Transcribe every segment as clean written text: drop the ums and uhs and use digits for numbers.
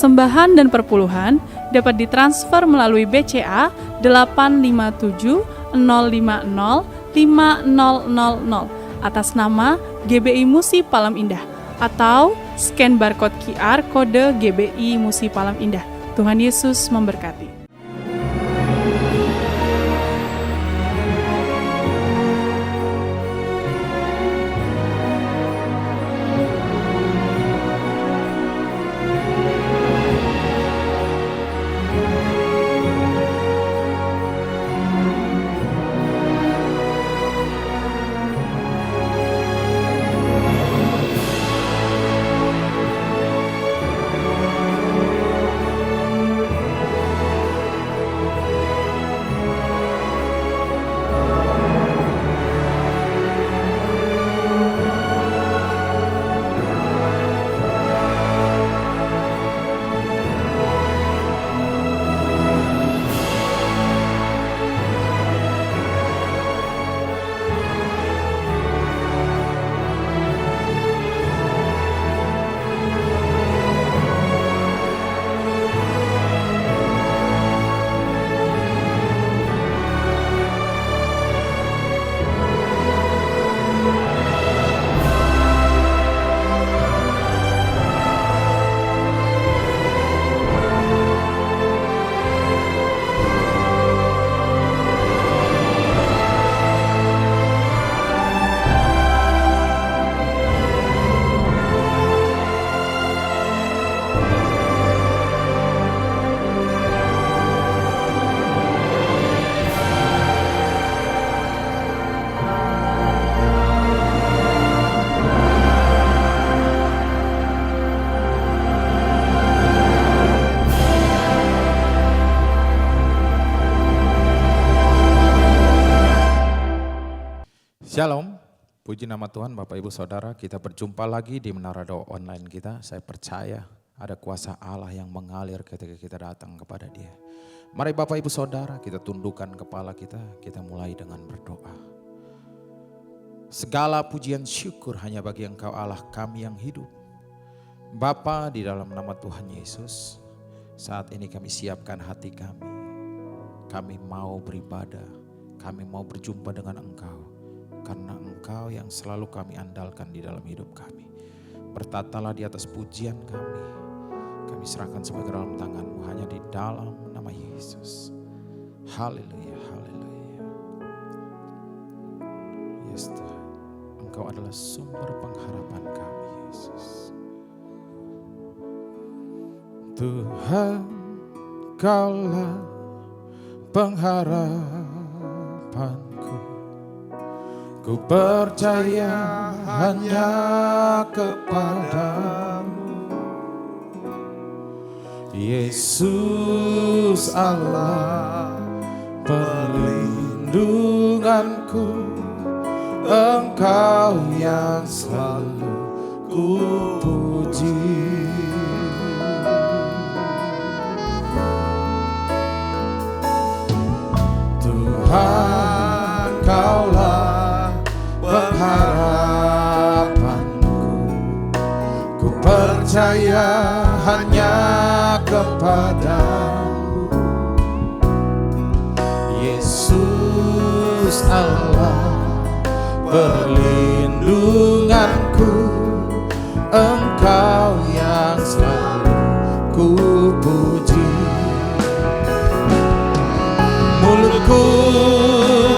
persembahan dan perpuluhan dapat ditransfer melalui BCA 857 050 5000 atas nama GBI Musi Palem Indah atau scan barcode QR kode GBI Musi Palem Indah. Tuhan Yesus memberkati. Shalom, puji nama Tuhan Bapak Ibu Saudara, kita berjumpa lagi di Menara Doa Online kita. Saya percaya ada kuasa Allah yang mengalir ketika kita datang kepada Dia. Mari Bapak Ibu Saudara, kita tundukkan kepala kita mulai dengan berdoa. Segala pujian syukur hanya bagi Engkau Allah kami yang hidup. Bapa, di dalam nama Tuhan Yesus, saat ini kami siapkan hati kami. Kami mau beribadah, kami mau berjumpa dengan Engkau. Karena Engkau yang selalu kami andalkan di dalam hidup kami. Bertatalah di atas pujian kami. Kami serahkan semua ke dalam tangan-Mu hanya di dalam nama Yesus. Haleluya, haleluya. Yes Tuhan, Engkau adalah sumber pengharapan kami Yesus. Tuhan, Kaulah pengharapanku. Ku percaya hanya kepadamu, Yesus Allah perlindunganku. Engkau yang selalu ku puji. Tuhan, Kaulah pengharapanku. Ku percaya hanya kepadamu, Yesus Allah perlindunganku. Engkau yang selalu ku puji. Mulutku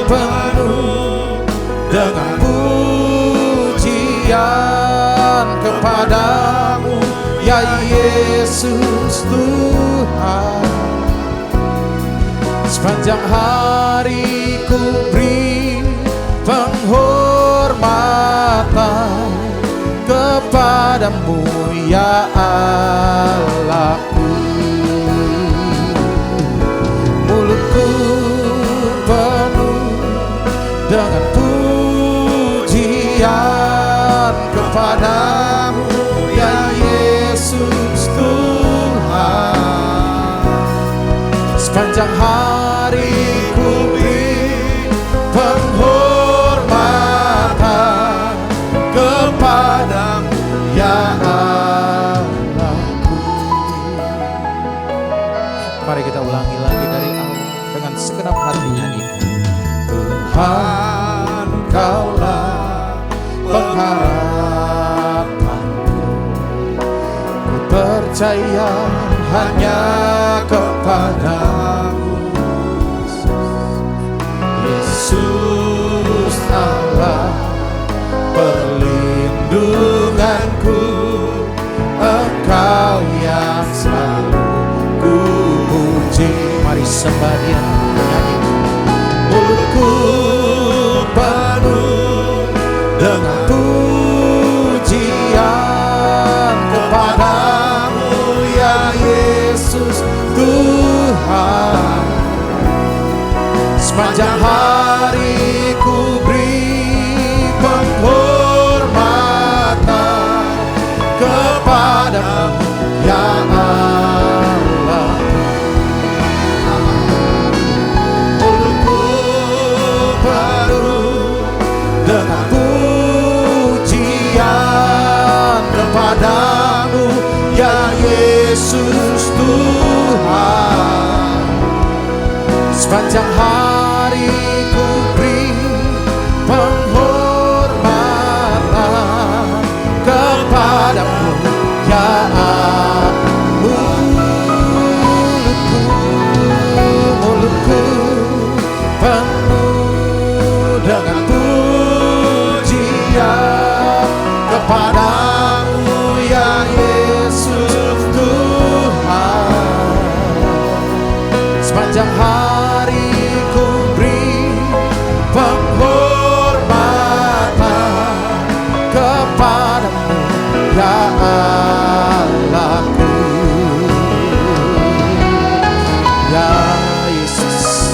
penuh dengan pujian kepadamu, ya Yesus Tuhan. Sepanjang hari ku beri penghormatan kepadamu, ya Allahku. Mulutku penuh dengan pujian kepadamu, ya Yesus Tuhan. Sepanjang hari ku beri penghormatan kepadamu, ya Allahku. percaya hanya kepadamu, Yesus Allah perlindunganku, Engkau yang selalu ku puji. Mari sembah Dia, nyanyi. Mulutku penuh dengan pujian kepadamu ya Yesus Tuhan. Sepanjang hari ku beri penghormatan kepadamu ya Allah. Mulutku penuh dengan pujian kepadamu ya Yesus Tuhan. Sepanjang hari ku beri penghormatan kepadamu ya Allah. Mulutku penuh dengan pujian kepadamu ya Yesus Tuhan. Sepanjang hari ku beri penghormatan kepadamu ya Allahku. Ya Yesus,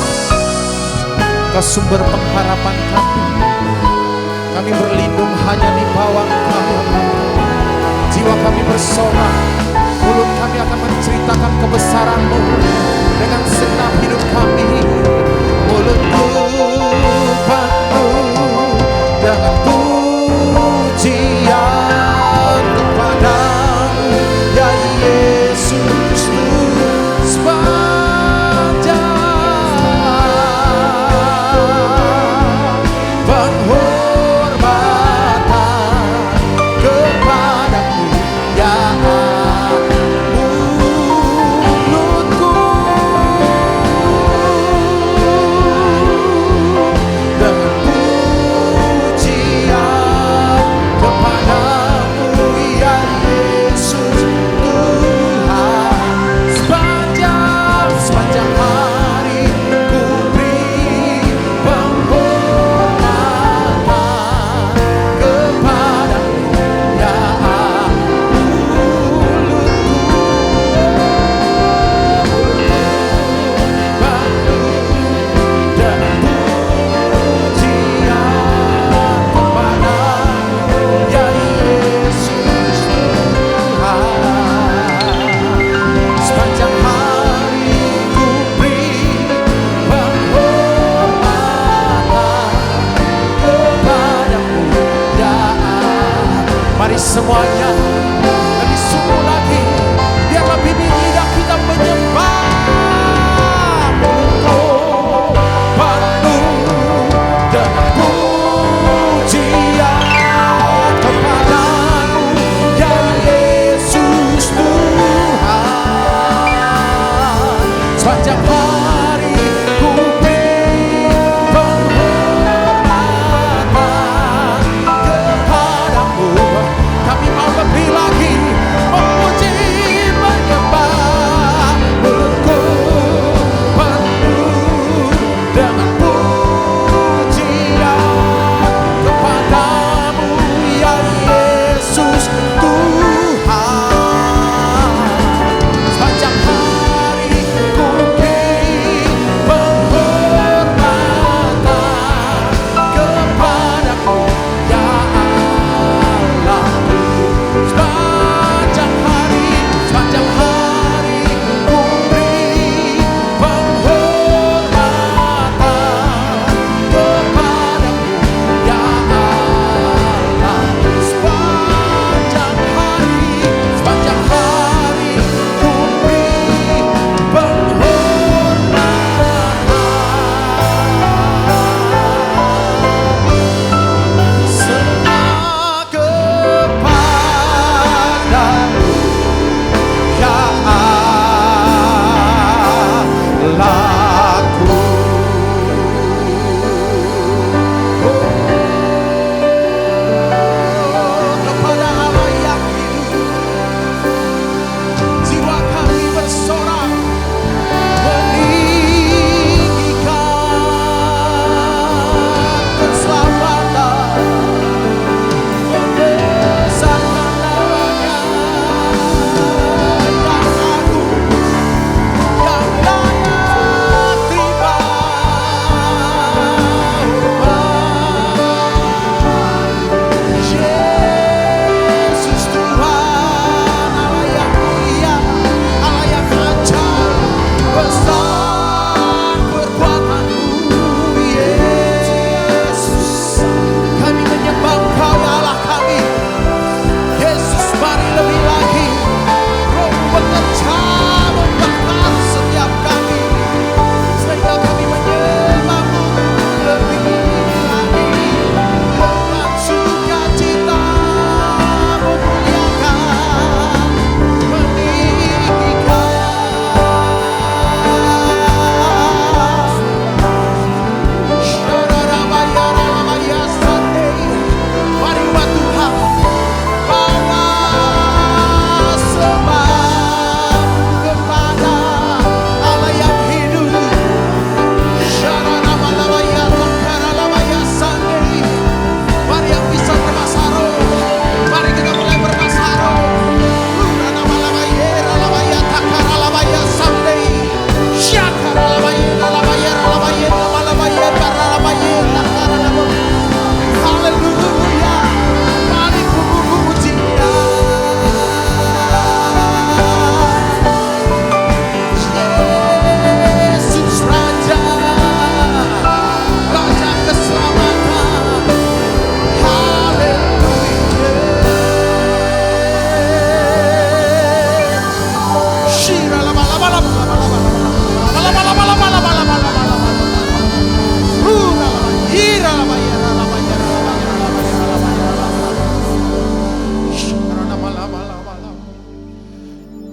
Kau sumber pengharapan kami. Kami berlindung hanya di bawah Engkau. Jiwa kami bersorak, mulut kami akan menceritakan kebesaran-Mu dengan segenap hidup kami. Mulutku penuh dengan pujian kepadamu ya Yesus sepanjang penghormatan kepadamu ya mulutku.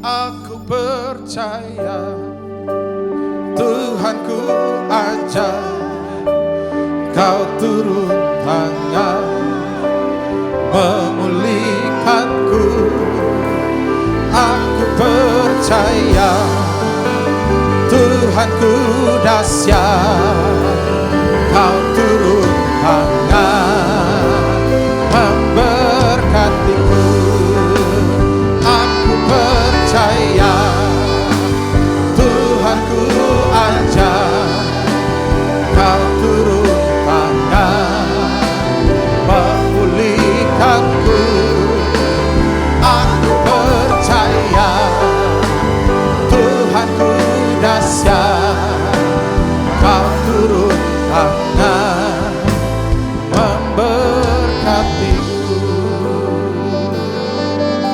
Aku percaya Tuhanku ajar, Kau turun tangan memulihkanku. Aku percaya Tuhanku dahsyat, Kau turun tangan memberkatiku. Aku percaya Tuhanku ajar, Kau turun tangan memulihkanku. Aku percaya Tuhanku dahsyat, Kau turun tangan memberkatiku.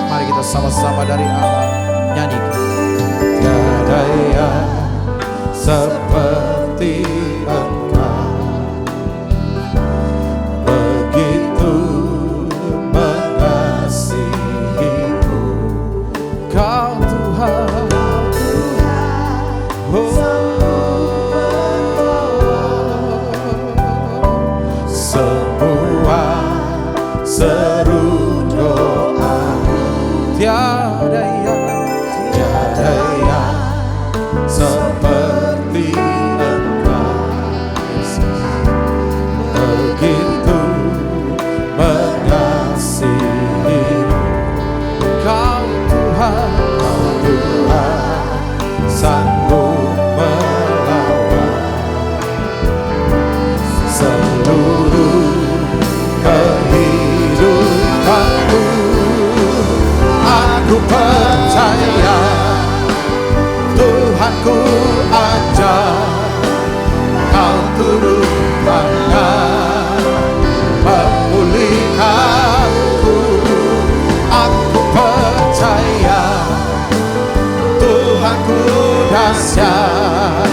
Mari kita sama-sama dari awal nyanyikan. Tiada yang seperti Engkau, begitu mengasihiku. Kau Tuhan, semua seru doa. Tiada yang seperti Engkau, begitu mengasihi. Kau Tuhan, sanggup melawan seluruh kehidupanku. Aku percaya Tuhanku ajar, Kau turun tangan memulihkanku. Aku percaya Tuhanku dahsyat,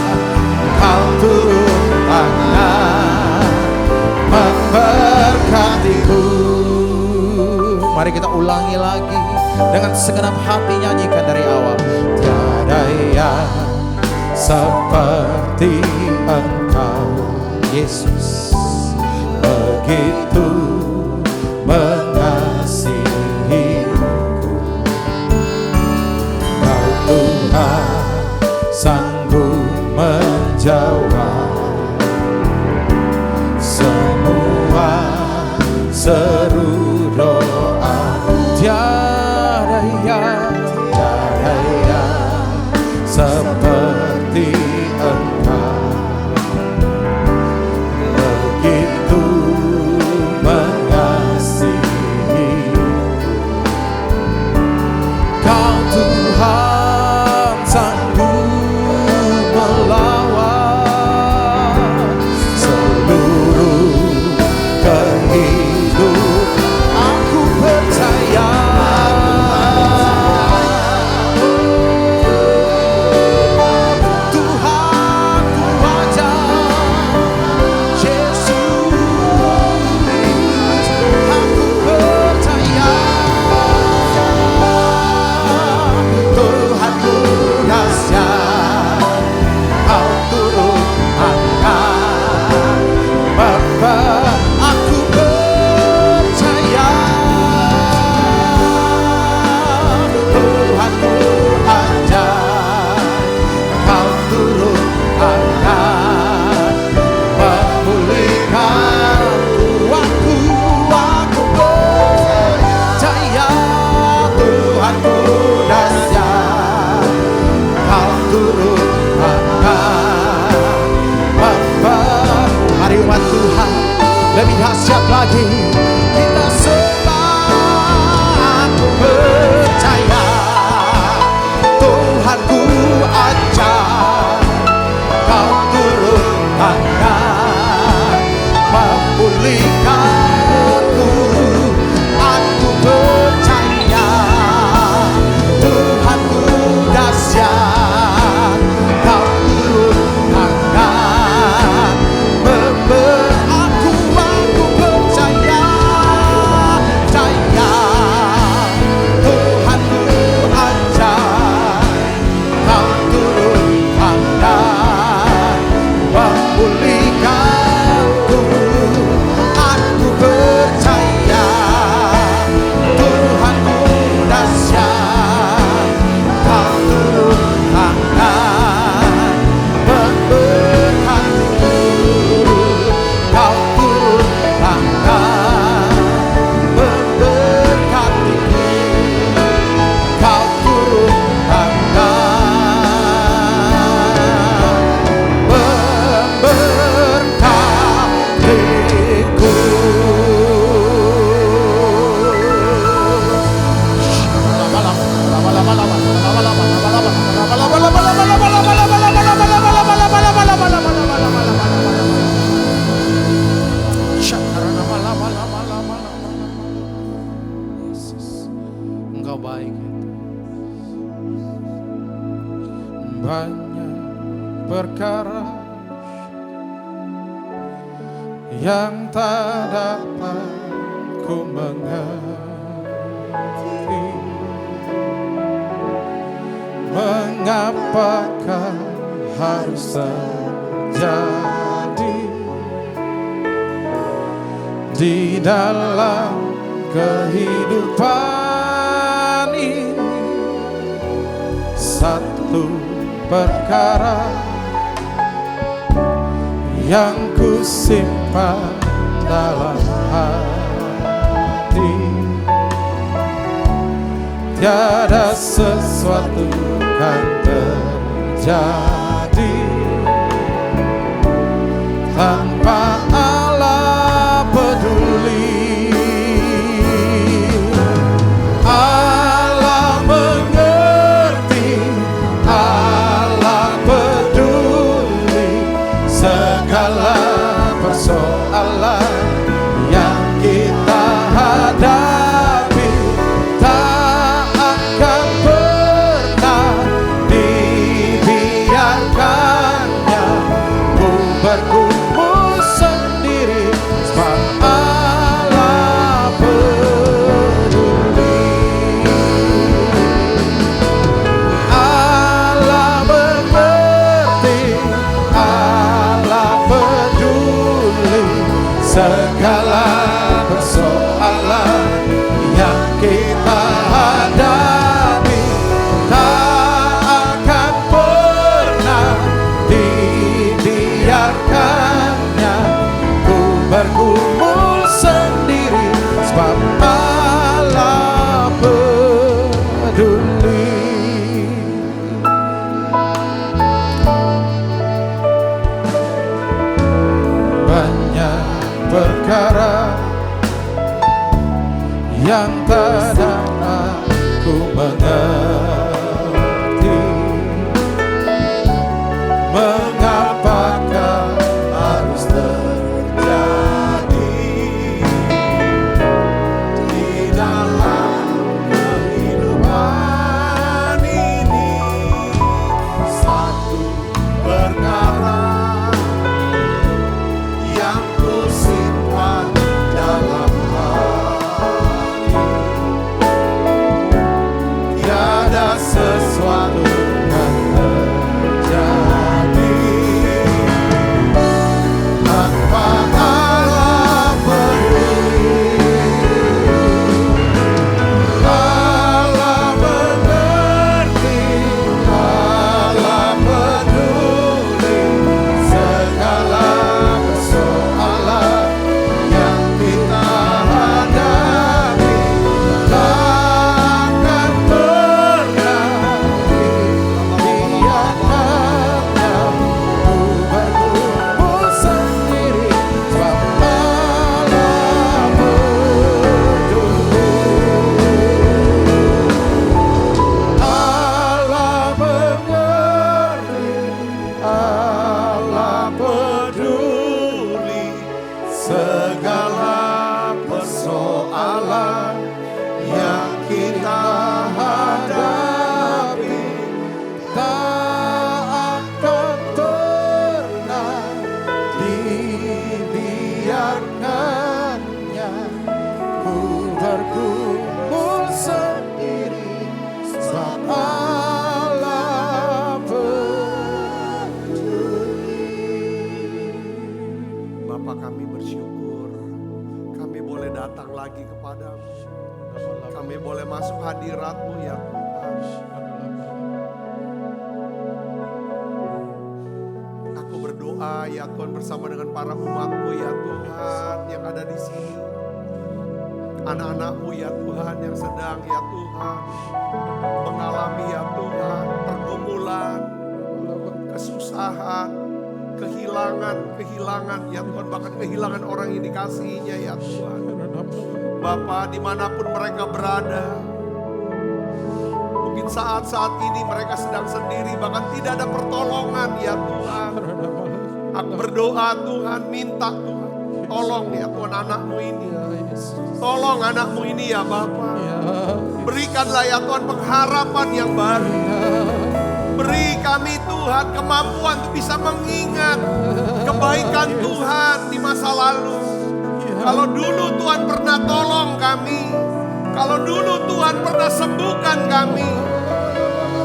Kau turun tangan memberkatiku. Mari kita ulangi lagi dengan segenap hati, nyanyikan dari awal. Tiada yang seperti Engkau, Yesus, begitu mengasihiku. Kau Tuhan sanggup menjawab semua seru doa. Tiada yang seperti Engkau, begitu mengasihi. Kau Tuhan sanggup melawan banyak perkara yang tak dapat ku mengerti. Mengapakah harus terjadi di dalam kehidupan ini? Satu perkara yang ku simpan dalam hati, tiada sesuatu kan terjadi tanpa Allah peduli. Allah mengerti, Allah peduli segala persoalan yang kita hadapi. Tak akan pernah dibiarkannya ku bergumul sendiri, sebab Allah peduli. Allah mengerti, Allah peduli segala persoalan yang kita hadapi. Tak akan pernah dibiarkannya ku bergumul sendiri, sebab Allah peduli. Banyak perkara yang tak dapat ku mengerti. Mengapakah harus terjadi di dalam kehidupan ini? Satu perkara yang ku simpan dalam hati, tiada sesuatu kan terjadi tanpa Allah peduli. Allah mengerti, Allah peduli segala persoalan yang kita hadapi. Takkan pernah dibiarkannya ku bergumul sendiri, sebab Allah peduli. Allah mengerti, Allah peduli segala persoalan yang kita hadapi. Tak akan pernah dibiarkannya ku bergumul sendiri, sebab Allah peduli. Bapa, kami bersyukur kami boleh datang lagi kepadamu. Kami boleh masuk hadirat-Mu ya Tuhan. Aku berdoa ya Tuhan bersama dengan para umat-Mu ya Tuhan yang ada di sini. Anak-anak-Mu ya Tuhan yang sedang ya Tuhan mengalami ya Tuhan pergumulan, kesusahan, kehilangan ya Tuhan, bahkan kehilangan orang yang dikasihinya ya Tuhan. Bapa, dimanapun mereka berada, mungkin saat-saat ini mereka sedang sendiri, bahkan tidak ada pertolongan ya Tuhan. Aku berdoa Tuhan, minta Tuhan, tolong ya Tuhan anak-Mu ini. Tolong anak-Mu ini ya Bapa. Berikanlah ya Tuhan pengharapan yang baru. beri kami Tuhan kemampuan untuk bisa mengingat kebaikan Tuhan di masa lalu. Kalau dulu Tuhan pernah tolong kami, kalau dulu Tuhan pernah sembuhkan kami,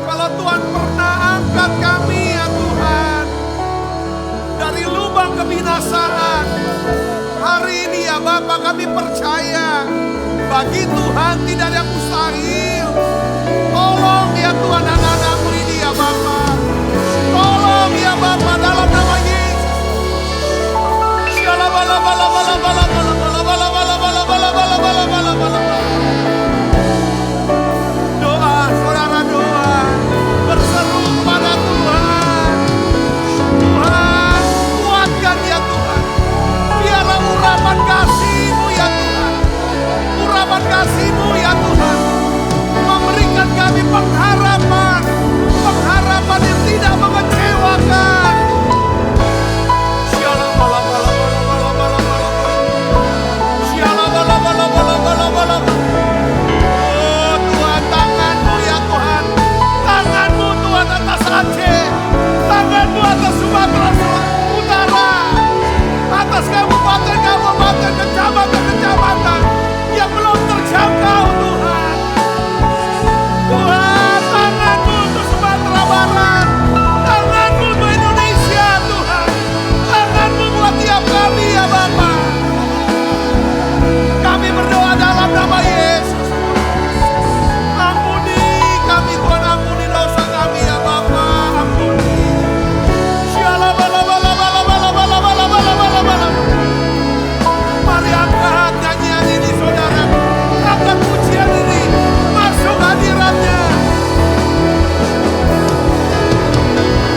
kalau Tuhan pernah angkat kami ya Tuhan dari lubang kebinasaan. Hari ini ya Bapa, kami percaya bagi Tuhan tidak ada yang mustahil. Tolong ya Tuhan anak-anakmu ini ya Bapa. Tolong ya Bapa dalam nama Yesus. Doa, saudara doa, berseru kepada Tuhan. Tuhan, kuatkan ya Tuhan. Biarlah urapan kasih-Mu ya Tuhan. Urapan kasih-Mu ya Tuhan. Memberikan kami pengharapan. Pengharapan yang tidak mengecewakan. Oh Tuhan, tangan-Mu ya Tuhan. Tangan-Mu Tuhan atas Aceh. Tangan-Mu atas Sumatera Utara. Atas kabupaten-kabupaten, kecamatan-kecamatan yang belum terjangkau Tuhan. Tuhan, tangan-Mu untuk Sumatera Barat. Tangan-Mu untuk Indonesia Tuhan. Tangan-Mu buat tiap kami ya Bapa. Kami berdoa dalam nama Yesus. Ampuni kami Tuhan, ampuni dosa kami ya Bapa. Ampuni. Mari angkat nyanyian ini saudara. Angkat pujian ini. Masuk hadiratnya.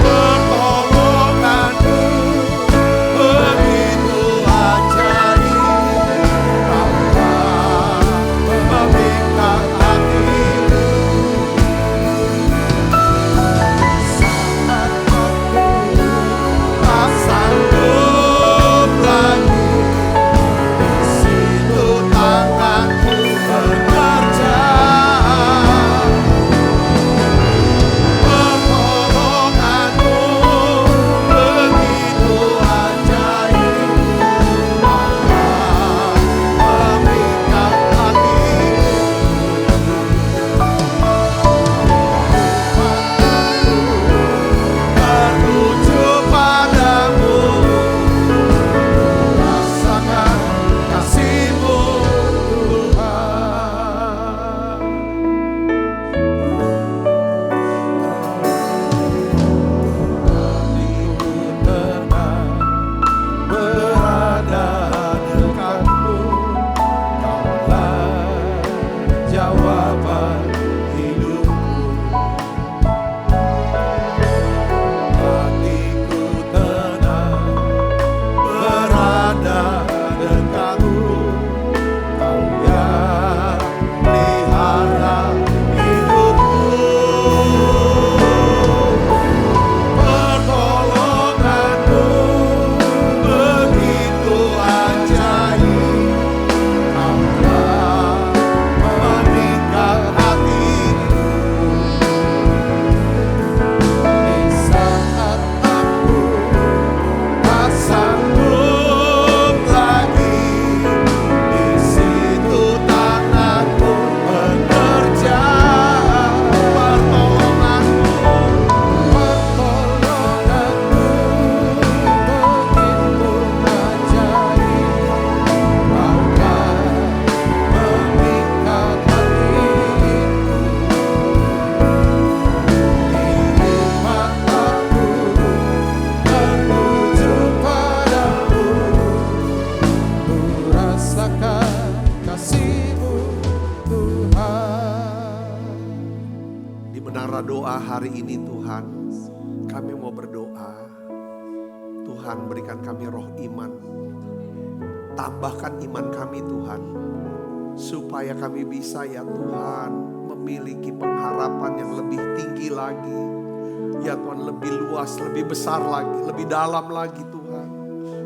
Pertolongan-Mu begitu ajaib. Bapa meminta hati-Mu. Tak sanggup lagi. Di situ tangan-Mu bekerja. Pertolongan-Mu begitu ajaib. Bapa memikat hati-Mu. Tertuju padamu. Rasakan kasih-Mu Tuhan. Hatiku tenang berada dekat-Mu. Kaulah jawaban hidupku. Hatiku tenang berada dekat-Mu. Kau yang pelihara hidupku. Pertolongan-Mu begitu ajaib. Kaulah memikat hatiku. Di saat aku tak sanggup lagi. Di situ tangan-Mu bekerja. Pertolongan-Mu begitu ajaib. Kaulah memikat hatiku. Hikmat aku tertuju padamu. Ku rasakan kasih-Mu Tuhan. Di menara doa hari ini Tuhan, kami mau berdoa. Tuhan, berikan kami roh iman. Tambahkan iman kami Tuhan. Supaya kami bisa ya Tuhan memiliki pengharapan yang lebih tinggi lagi. Ya Tuhan, lebih luas, lebih besar lagi, lebih dalam lagi Tuhan.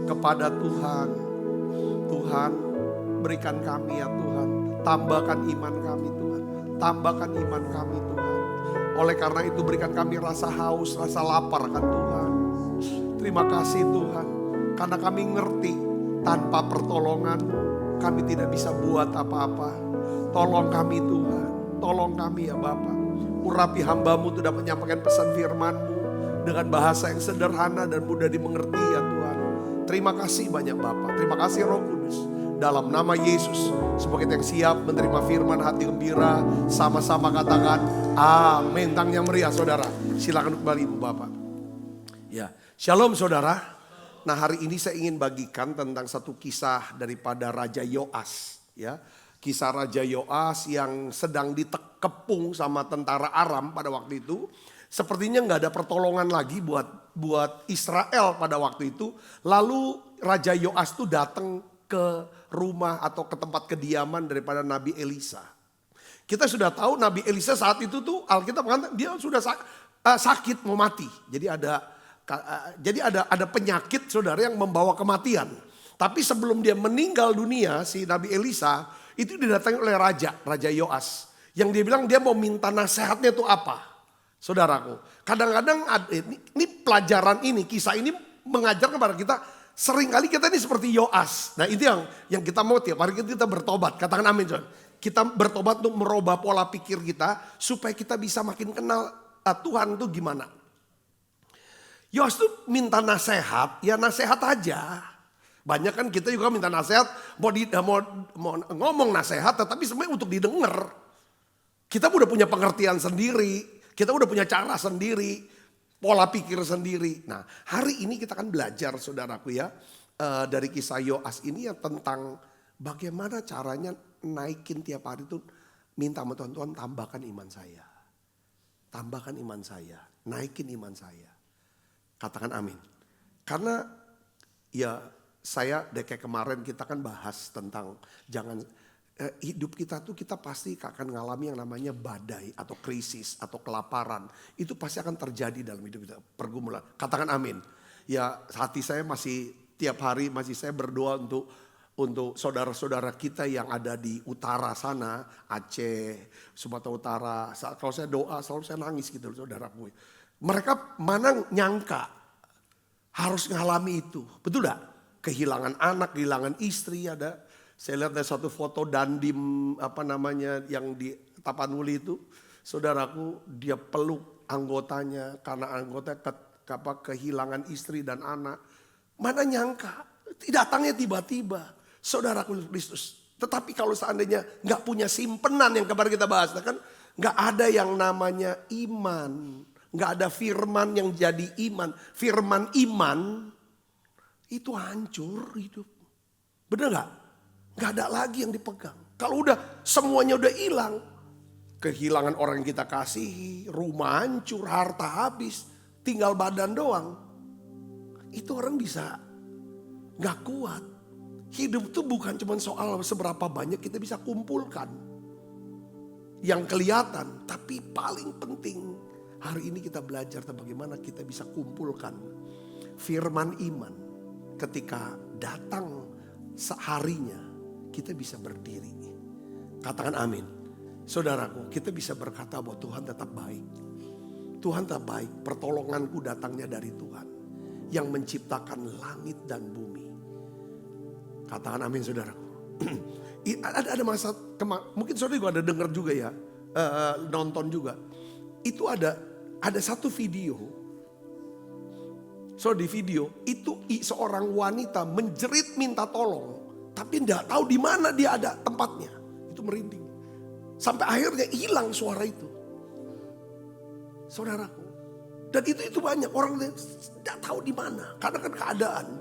Kepada Tuhan. Tuhan, berikan kami ya Tuhan. Tambahkan iman kami Tuhan. Tambahkan iman kami Tuhan. Oleh karena itu berikan kami rasa haus, rasa lapar kan Tuhan. Terima kasih Tuhan. Karena kami ngerti tanpa pertolongan kami tidak bisa buat apa-apa. Tolong kami Tuhan. Tolong kami ya Bapa. Urapi hamba-Mu itu dapat menyampaikan pesan firman-Mu dengan bahasa yang sederhana dan mudah dimengerti ya Tuhan. Terima kasih banyak Bapa. Terima kasih Roh Kudus. Dalam nama Yesus, semoga kita yang siap menerima firman hati gembira, sama-sama katakan amin. Tangan yang meriah saudara, silakan kembali Ibu Bapak. Ya, shalom saudara. Nah hari ini saya ingin bagikan tentang satu kisah daripada Raja Yoas. Ya, kisah Raja Yoas yang sedang dikepung sama tentara Aram pada waktu itu. Sepertinya nggak ada pertolongan lagi buat Israel pada waktu itu. Lalu Raja Yoas itu datang ke rumah atau ke tempat kediaman daripada Nabi Elisa. Kita sudah tahu Nabi Elisa saat itu tuh Alkitab mengatakan dia sudah sakit mau mati. Jadi ada penyakit saudara yang membawa kematian. Tapi sebelum dia meninggal dunia si Nabi Elisa itu didatangi oleh Raja Yoas. Yang dia bilang dia mau minta nasihatnya itu apa? Saudaraku, kadang-kadang ini pelajaran ini, kisah ini mengajarkan kepada kita. Seringkali kita ini seperti Yoas. Nah itu yang kita mau tiap hari kita bertobat. Katakan amin John. Kita bertobat untuk merubah pola pikir kita. Supaya kita bisa makin kenal Tuhan itu gimana. Yoas tuh minta nasihat. Ya nasihat aja. Banyak kan kita juga minta nasihat. Mau ngomong nasihat tetapi sebenarnya untuk didengar. Kita udah punya pengertian sendiri. Kita udah punya cara sendiri. Pola pikir sendiri. Nah hari ini kita akan belajar saudaraku ya. Dari kisah Yoas ini ya tentang bagaimana caranya naikin tiap hari itu. Minta sama Tuhan tambahkan iman saya. Tambahkan iman saya. Naikin iman saya. Katakan amin. Karena ya saya kayak kemarin kita kan bahas tentang hidup kita tuh kita pasti akan mengalami yang namanya badai atau krisis atau kelaparan. Itu pasti akan terjadi dalam hidup kita. Pergumulan. Katakan amin. Ya hati saya masih tiap hari masih saya berdoa untuk saudara-saudara kita yang ada di utara sana. Aceh, Sumatera Utara. Kalau saya doa selalu saya nangis gitu saudaraku. Mereka mana nyangka harus mengalami itu. Betul gak? Kehilangan anak, kehilangan istri ada. Saya lihat ada satu foto Dandim yang di Tapanuli itu. Saudaraku dia peluk anggotanya karena anggotanya kehilangan istri dan anak. Mana nyangka datangnya tiba-tiba saudaraku Kristus. Tetapi kalau seandainya gak punya simpenan yang kemarin kita bahas. Kan gak ada yang namanya iman. Gak ada firman yang jadi iman. Firman iman itu hancur hidup. Bener gak? Gak ada lagi yang dipegang. Kalau udah semuanya udah hilang. Kehilangan orang yang kita kasihi. Rumah hancur, harta habis. Tinggal badan doang. Itu orang bisa gak kuat. Hidup tuh bukan cuma soal seberapa banyak kita bisa kumpulkan. Yang kelihatan. Tapi paling penting. Hari ini kita belajar tentang bagaimana kita bisa kumpulkan firman iman. Ketika datang seharinya. Kita bisa berdiri. Katakan amin. Saudaraku, kita bisa berkata bahwa Tuhan tetap baik. Tuhan tetap baik. Pertolonganku datangnya dari Tuhan. Yang menciptakan langit dan bumi. Katakan amin saudaraku. Ada masa, mungkin saudara juga ada dengar juga ya. Nonton juga. Itu ada satu video. So di video itu seorang wanita menjerit minta tolong. Tapi tidak tahu di mana dia ada tempatnya. Itu merinding. Sampai akhirnya hilang suara itu. Saudaraku. Dan itu banyak orang tidak tahu di mana. Karena kan keadaan.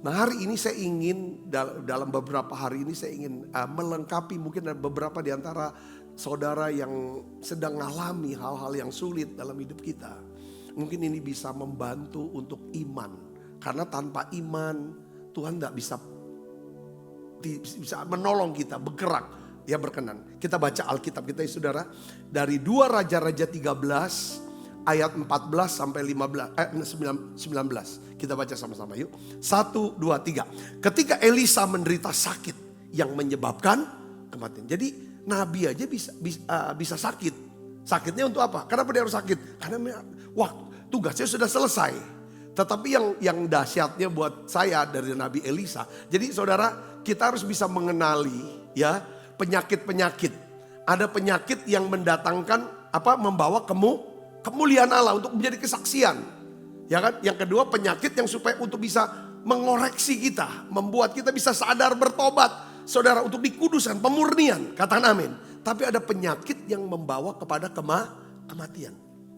Nah hari ini saya ingin dalam beberapa hari ini saya ingin melengkapi mungkin ada beberapa di antara saudara yang sedang mengalami hal-hal yang sulit dalam hidup kita. Mungkin ini bisa membantu untuk iman. Karena tanpa iman Tuhan tidak bisa menolong kita bergerak ya berkenan. Kita baca Alkitab kita ya saudara dari 2 Raja-Raja 13 ayat 14 sampai 19. Kita baca sama-sama yuk. 1, 2, 3. Ketika Elisa menderita sakit yang menyebabkan kematian. Jadi nabi aja bisa sakit. Sakitnya untuk apa? Kenapa dia harus sakit? Karena tugasnya sudah selesai. Tetapi yang dahsyatnya buat saya dari Nabi Elisa. Jadi saudara, kita harus bisa mengenali ya penyakit-penyakit. Ada penyakit yang mendatangkan membawa kemuliaan Allah untuk menjadi kesaksian. Ya kan? Yang kedua penyakit yang supaya untuk bisa mengoreksi kita, membuat kita bisa sadar bertobat. Saudara, untuk dikuduskan, pemurnian, katakan amin. Tapi ada penyakit yang membawa kepada kematian.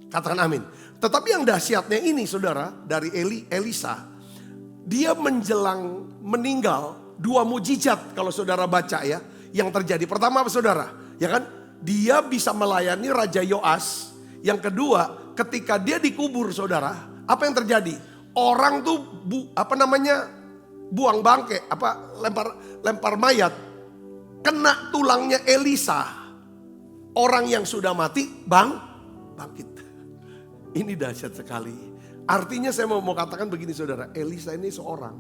Katakan amin. Tetapi yang dahsyatnya ini saudara, dari Elisa, dia menjelang meninggal, 2 mujizat kalau saudara baca ya, yang terjadi. Pertama apa saudara? Ya kan? Dia bisa melayani Raja Yoas. Yang kedua, ketika dia dikubur saudara, apa yang terjadi? Orang tuh buang bangke, lempar mayat, kena tulangnya Elisa. Orang yang sudah mati bangkit. Ini dahsyat sekali. Artinya saya mau katakan begini saudara, Elisa ini seorang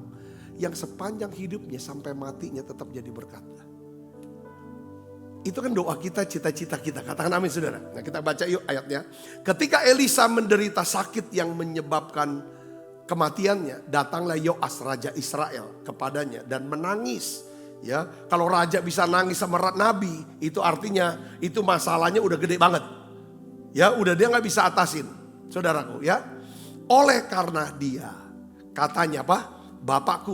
yang sepanjang hidupnya sampai matinya tetap jadi berkat. Itu kan doa kita, cita-cita kita. Katakan amin saudara. Nah kita baca yuk ayatnya. Ketika Elisa menderita sakit yang menyebabkan kematiannya, datanglah Yoas Raja Israel kepadanya dan menangis. Ya, kalau raja bisa nangis sama nabi, itu artinya itu masalahnya udah gede banget. Ya, udah dia nggak bisa atasin, saudaraku. Ya, oleh karena dia, katanya apa? Bapakku,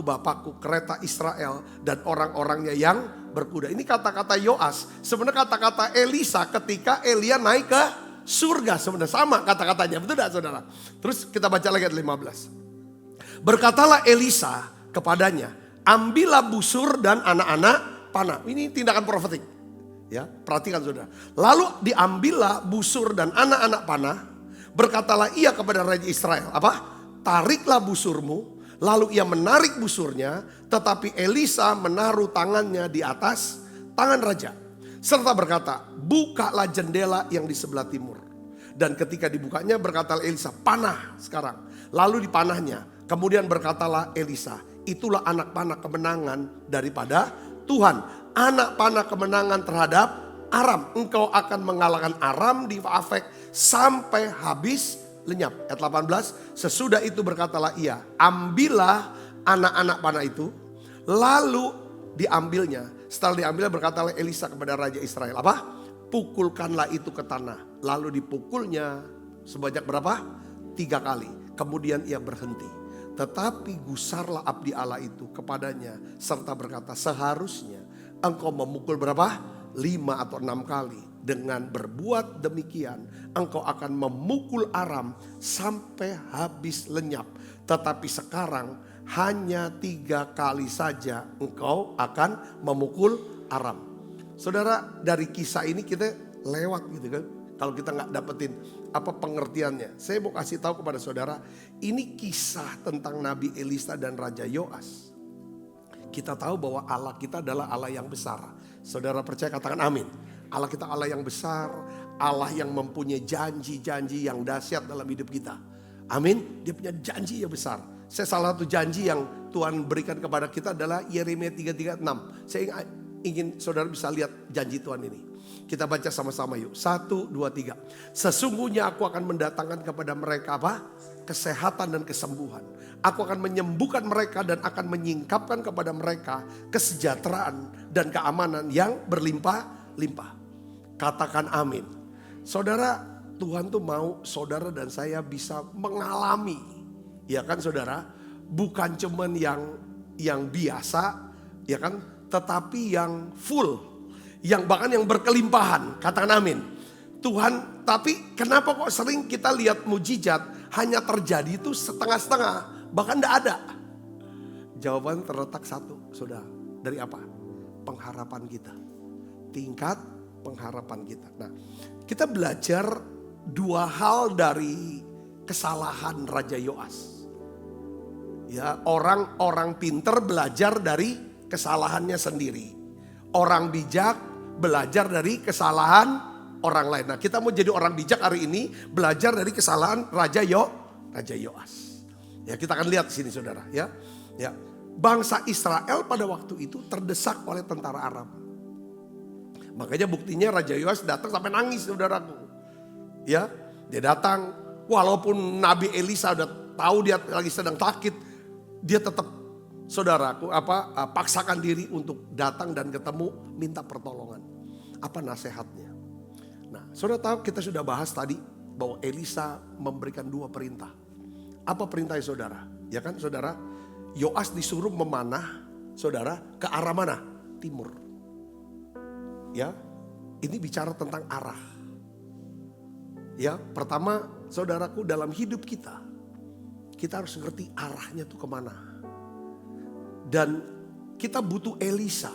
kereta Israel dan orang-orangnya yang berkuda. Ini kata-kata Yoas. Sebenarnya kata-kata Elisa ketika Elia naik ke surga. Sebenarnya sama kata-katanya, betul tidak saudara? Terus kita baca lagi ayat 15. Berkatalah Elisa kepadanya, ambillah busur dan anak-anak panah. Ini tindakan profetik. Ya, perhatikan saudara. Lalu diambillah busur dan anak-anak panah. Berkatalah ia kepada Raja Israel, tariklah busurmu. Lalu ia menarik busurnya, tetapi Elisa menaruh tangannya di atas tangan raja. Serta berkata, bukalah jendela yang di sebelah timur. Dan ketika dibukanya berkatalah Elisa, panah sekarang. Lalu dipanahnya. Kemudian berkatalah Elisa, itulah anak panah kemenangan daripada Tuhan. Anak panah kemenangan terhadap Aram. Engkau akan mengalahkan Aram di Afek sampai habis lenyap. Ayat 18, sesudah itu berkatalah ia, ambillah anak-anak panah itu. Lalu diambilnya. Setelah diambilnya berkatalah Elisa kepada Raja Israel, pukulkanlah itu ke tanah. Lalu dipukulnya sebanyak berapa? 3 kali. Kemudian ia berhenti. Tetapi gusarlah abdi Allah itu kepadanya serta berkata, seharusnya engkau memukul berapa? 5 atau 6 kali. Dengan berbuat demikian engkau akan memukul Aram sampai habis lenyap. Tetapi sekarang hanya 3 kali saja engkau akan memukul Aram. Saudara, dari kisah ini kita lewat gitu kan. Kalau kita nggak dapetin pengertiannya. Saya mau kasih tahu kepada saudara, ini kisah tentang Nabi Elisa dan Raja Yoas. Kita tahu bahwa Allah kita adalah Allah yang besar. Saudara percaya, katakan amin. Allah kita Allah yang besar, Allah yang mempunyai janji-janji yang dahsyat dalam hidup kita. Amin. Dia punya janji yang besar. Saya salah satu janji yang Tuhan berikan kepada kita adalah Yeremia 3:36. Saya ingin saudara bisa lihat janji Tuhan ini. Kita baca sama-sama yuk. 1, 2, 3. Sesungguhnya aku akan mendatangkan kepada mereka kesehatan dan kesembuhan. Aku akan menyembuhkan mereka dan akan menyingkapkan kepada mereka kesejahteraan dan keamanan yang berlimpah-limpah. Katakan amin. Saudara, Tuhan tuh mau saudara dan saya bisa mengalami. Ya kan saudara? Bukan cuman yang biasa, ya kan? Tetapi yang full. Yang bahkan yang berkelimpahan. Katakan amin. Tuhan, tapi kenapa kok sering kita lihat mujizat hanya terjadi itu setengah-setengah. Bahkan tidak ada. Jawaban terletak satu, saudara. Dari apa? Pengharapan kita. Tingkat pengharapan kita. Nah, kita belajar 2 hal dari kesalahan Raja Yoas. Ya, orang pinter belajar dari kesalahannya sendiri. Orang bijak belajar dari kesalahan orang lain. Nah, kita mau jadi orang bijak hari ini, belajar dari kesalahan Raja Yoas. Ya, kita akan lihat di sini saudara, ya. Ya. Bangsa Israel pada waktu itu terdesak oleh tentara Aram. Makanya buktinya Raja Yoas datang sampai nangis saudaraku. Ya, dia datang. Walaupun Nabi Elisa udah tahu dia lagi sedang sakit, dia tetap, saudaraku, paksakan diri untuk datang dan ketemu, minta pertolongan. Apa nasihatnya? Nah, saudara tahu kita sudah bahas tadi bahwa Elisa memberikan 2 perintah. Apa perintahnya saudara? Ya kan saudara, Yoas disuruh memanah, saudara, ke arah mana? Timur. Ya, ini bicara tentang arah. Ya, pertama saudaraku, dalam hidup kita harus ngerti arahnya tuh kemana. Dan kita butuh Elisa.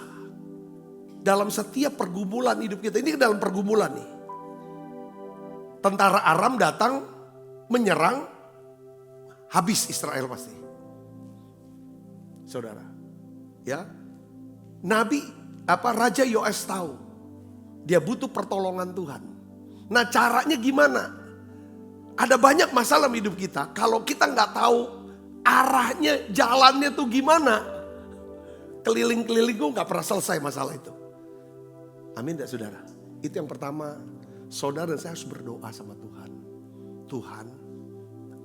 Dalam setiap pergumulan hidup kita, ini dalam pergumulan nih. Tentara Aram datang menyerang, habis Israel pasti. Saudara, ya. Raja Yoas tahu dia butuh pertolongan Tuhan. Nah, caranya gimana? Ada banyak masalah di hidup kita. Kalau kita nggak tahu arahnya, jalannya tuh gimana, keliling-keliling gue nggak pernah selesai masalah itu. Amin tidak saudara? Itu yang pertama, saudara dan saya harus berdoa sama Tuhan. Tuhan,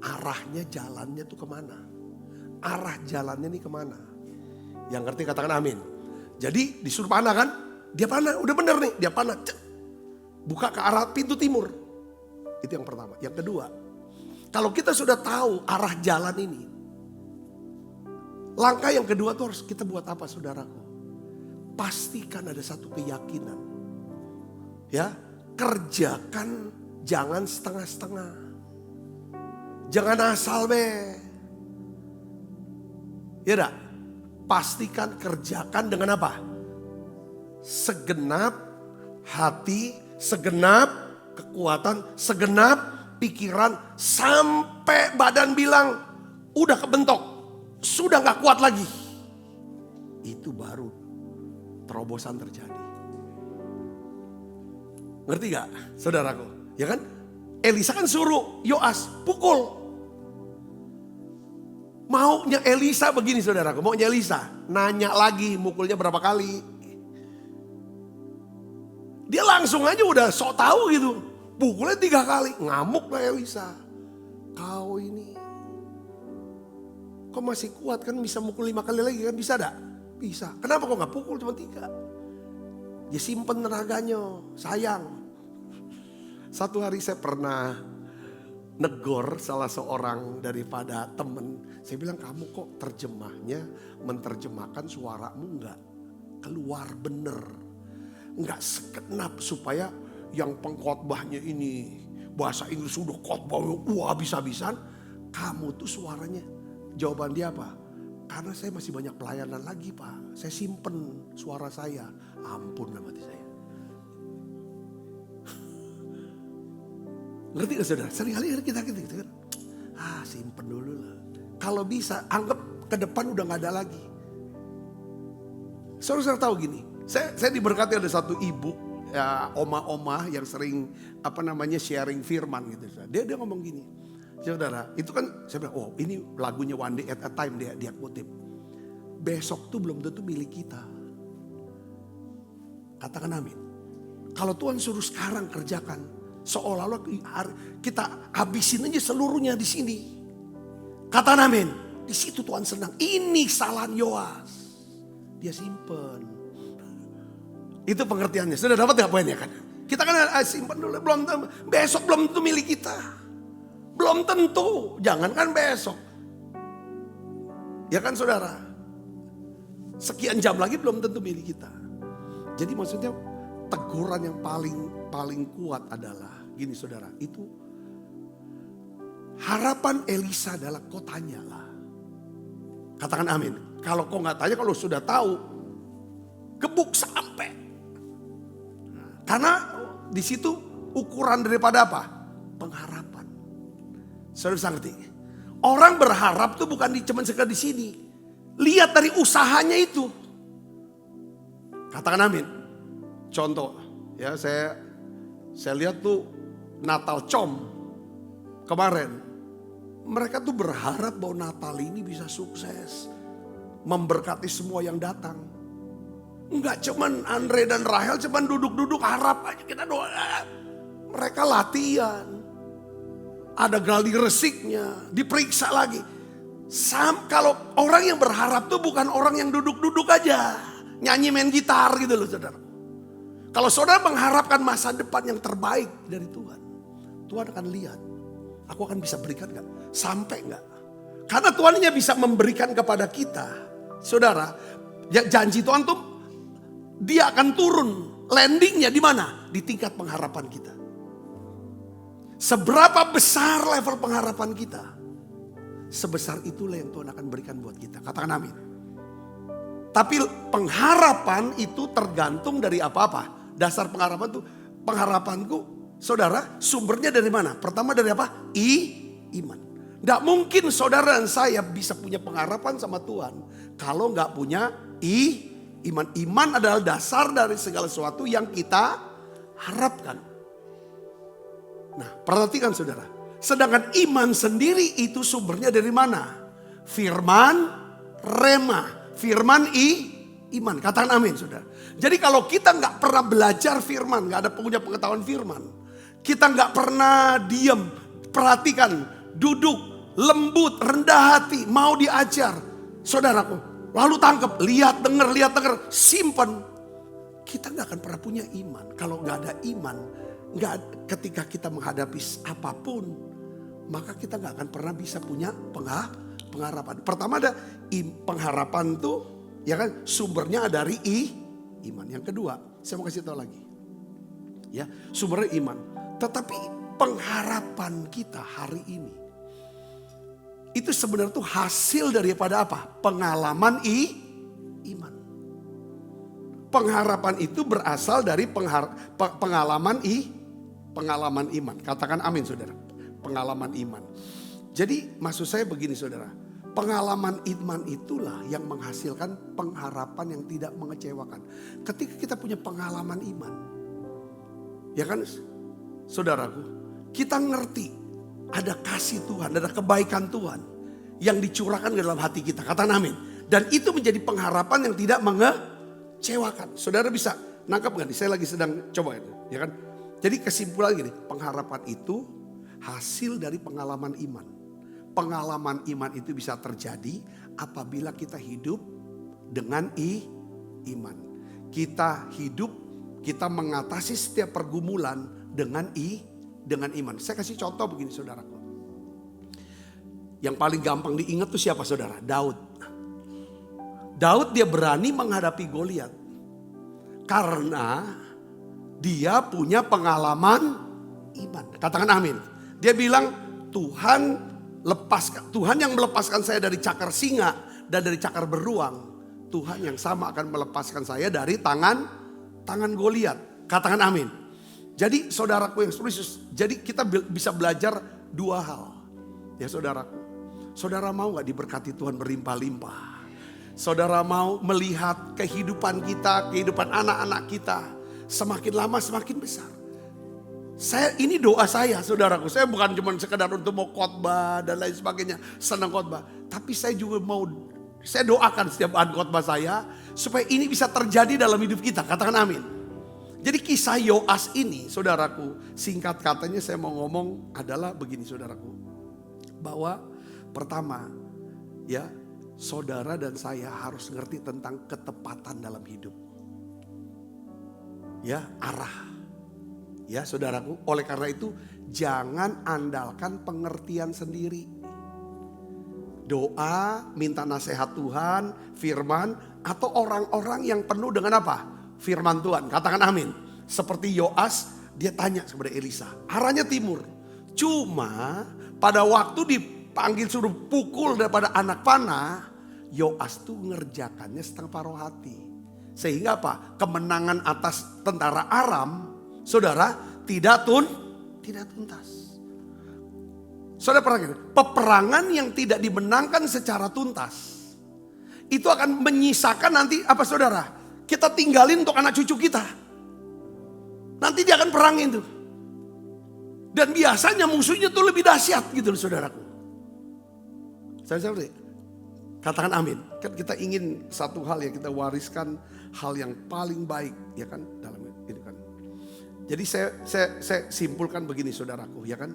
arahnya, jalannya tuh kemana? Arah jalannya nih kemana? Yang ngerti katakan amin. Jadi disuruh panah kan? Dia panah, udah bener nih, dia panah. Buka ke arah pintu timur. Itu yang pertama. Yang kedua, kalau kita sudah tahu arah jalan ini, langkah yang kedua tuh harus kita buat apa saudaraku? Pastikan ada satu keyakinan. Ya, kerjakan, jangan setengah-setengah. Jangan asal ya dah. Pastikan, kerjakan dengan apa? Segenap hati, segenap kekuatan, segenap pikiran, sampai badan bilang udah kebentok, sudah gak kuat lagi. Itu baru terobosan terjadi. Ngerti gak saudaraku? Ya kan? Elisa kan suruh Yoas pukul. Maunya Elisa begini saudaraku, maunya Elisa nanya lagi mukulnya berapa kali. Dia langsung aja udah sok tahu gitu. Pukulnya 3 kali, ngamuk lah Elisa. Kau ini kok masih kuat kan, bisa mukul 5 kali lagi kan, bisa gak? Bisa. Kenapa kok gak pukul cuma 3? Dia simpen tenaganya, sayang. Satu hari saya pernah negor salah seorang daripada temen. Saya bilang, kamu kok menerjemahkan suaramu gak keluar bener. Gak segenap supaya yang pengkhotbahnya ini bahasa Inggris sudah khotbah wah habis-habisan. Kamu tuh suaranya, jawaban dia apa? Karena saya masih banyak pelayanan lagi Pak. Saya simpen suara saya. Ampun lah mati saya. Ngerti gak saudara? Seringkali kita kan. Simpen dulu lah. Kalau bisa anggap ke depan udah gak ada lagi. Saudara tahu gini. Saya diberkati ada satu ibu, ya, oma-oma yang sering sharing firman gitu. Dia ngomong gini. Saudara, itu kan saya bilang, oh ini lagunya One Day at a Time dia kutip. Besok tuh belum tentu milik kita. Katakan amin. Kalau Tuhan suruh sekarang kerjakan, seolah-olah kita habisin aja seluruhnya di sini. Katakan amin. Di situ Tuhan senang. Ini kesalahan Yoas. Dia simpen. Itu pengertiannya. Sudah dapat gak poinnya kan? Kita kan simpan dulu. Besok belum tentu milik kita. Belum tentu. Jangankan besok. Ya kan saudara? Sekian jam lagi belum tentu milik kita. Jadi maksudnya teguran yang paling kuat adalah gini saudara. Itu harapan Elisa adalah kau tanyalah. Katakan amin. Kalau kau gak tanya, kalau sudah tahu, gebuk sampai. Karena di situ ukuran daripada apa? Pengharapan. Saudara bisa ngerti? Orang berharap tuh bukan cuma sekedar di sini. Lihat dari usahanya itu. Katakan amin. Contoh, ya saya lihat tuh Natal Com kemarin. Mereka tuh berharap bahwa Natal ini bisa sukses, memberkati semua yang datang. Enggak cuman Andre dan Rahel cuman duduk-duduk harap aja kita doa. Mereka latihan. Ada gladi resiknya, diperiksa lagi. Kalau orang yang berharap tuh bukan orang yang duduk-duduk aja. Nyanyi main gitar gitu loh saudara. Kalau saudara mengharapkan masa depan yang terbaik dari Tuhan. Tuhan akan lihat. Aku akan bisa berikan gak? Sampai gak? Karena Tuhan hanya bisa memberikan kepada kita. Saudara, janji Tuhan tuh dia akan turun. Landingnya di mana? Di tingkat pengharapan kita. Seberapa besar level pengharapan kita. Sebesar itulah yang Tuhan akan berikan buat kita. Katakan amin. Tapi pengharapan itu tergantung dari apa-apa. Dasar pengharapan itu, pengharapanku saudara sumbernya dari mana? Pertama dari apa? Iman. Tidak mungkin saudara dan saya bisa punya pengharapan sama Tuhan kalau nggak punya iman. Iman adalah dasar dari segala sesuatu yang kita harapkan. Nah, perhatikan saudara. Sedangkan iman sendiri itu sumbernya dari mana? Firman, rema. Firman, iman. Katakan amin saudara. Jadi kalau kita nggak pernah belajar firman, nggak ada punya pengetahuan firman. Kita nggak pernah diam, perhatikan, duduk, lembut, rendah hati, mau diajar. Saudaraku, lalu tangkap, lihat, dengar, simpan. Kita nggak akan pernah punya iman. Kalau nggak ada iman, ketika kita menghadapi apapun, maka kita nggak akan pernah bisa punya pengharapan. Pertama ada pengharapan tuh, ya kan, sumbernya dari iman. Yang kedua, saya mau kasih tahu lagi, ya, sumbernya iman. Tetapi pengharapan kita hari ini itu sebenarnya tuh hasil daripada apa? Pengalaman iman. Pengharapan itu berasal dari pengalaman iman. Katakan amin saudara. Pengalaman iman. Jadi maksud saya begini saudara. Pengalaman iman itulah yang menghasilkan pengharapan yang tidak mengecewakan. Ketika kita punya pengalaman iman. Ya kan saudaraku. Kita ngerti ada kasih Tuhan, ada kebaikan Tuhan. Yang dicurahkan ke dalam hati kita. Katakan amin. Dan itu menjadi pengharapan yang tidak mengecewakan. Saudara bisa nangkap gak nih? Saya lagi sedang coba itu. Ya kan? Jadi kesimpulan gini. Pengharapan itu hasil dari pengalaman iman. Pengalaman iman itu bisa terjadi apabila kita hidup dengan iman. Kita hidup, kita mengatasi setiap pergumulan dengan iman. Saya kasih contoh begini saudaraku. Yang paling gampang diingat tuh siapa saudara? Daud. Daud dia berani menghadapi Goliat. Karena dia punya pengalaman iman. Katakan amin. Dia bilang Tuhan yang melepaskan saya dari cakar singa dan dari cakar beruang. Tuhan yang sama akan melepaskan saya dari tangan Goliat. Katakan amin. Jadi saudaraku yang Yesus, jadi kita bisa belajar dua hal. Ya saudaraku. Saudara mau gak diberkati Tuhan berlimpah-limpah? Saudara mau melihat kehidupan kita, kehidupan anak-anak kita semakin lama semakin besar. Ini doa saya saudaraku. Saya bukan cuma sekedar untuk mau khotbah dan lain sebagainya. Senang khotbah. Tapi saya juga saya doakan setiap bahan khotbah saya. Supaya ini bisa terjadi dalam hidup kita. Katakan amin. Jadi kisah Yoas ini saudaraku. Singkat katanya saya mau ngomong adalah begini saudaraku. Bahwa pertama ya saudara dan saya harus ngerti tentang ketepatan dalam hidup. Ya arah. Ya saudaraku, oleh karena itu jangan andalkan pengertian sendiri. Doa, minta nasihat Tuhan, firman, atau orang-orang yang penuh dengan apa? Firman Tuhan, katakan amin. Seperti Yoas, dia tanya kepada Elisa, arahnya timur. Cuma pada waktu dipanggil suruh pukul daripada anak panah, Yoas tuh ngerjakannya setengah paruh hati. Sehingga apa? Kemenangan atas tentara Aram, saudara, tidak tuntas. Saudara pernah gini, peperangan yang tidak dimenangkan secara tuntas itu akan menyisakan nanti apa saudara? Kita tinggalin untuk anak cucu kita. Nanti dia akan perangin tuh. Dan biasanya musuhnya tuh lebih dahsyat gitu loh saudaraku. Saya katakan amin. Kan kita ingin satu hal ya, kita wariskan hal yang paling baik ya kan dalam ini kan. Jadi saya simpulkan begini saudaraku, ya kan?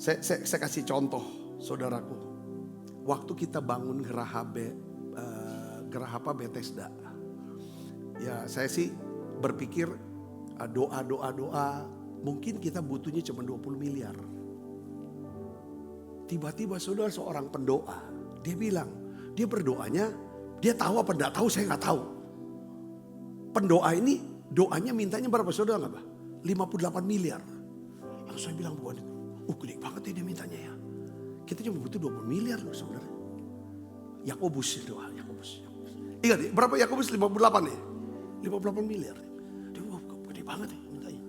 Saya kasih contoh saudaraku. Waktu kita bangun Geraha Bethesda. Ya saya sih berpikir doa. Mungkin kita butuhnya cuma 20 miliar. Tiba-tiba saudara seorang pendoa. Dia bilang, dia berdoanya, dia tahu apa enggak tahu, saya nggak tahu. Pendoa ini doanya mintanya berapa saudara nggak, Pak? 58 miliar. Lalu saya bilang bukan itu. Gede banget ya dia mintanya ya. Kita cuma butuh 20 miliar loh saudara. Yakobus doa, Yakobus. Ingat ya, berapa Yakobus? 58 ya? 58 miliar. Dia gede banget ya mintanya.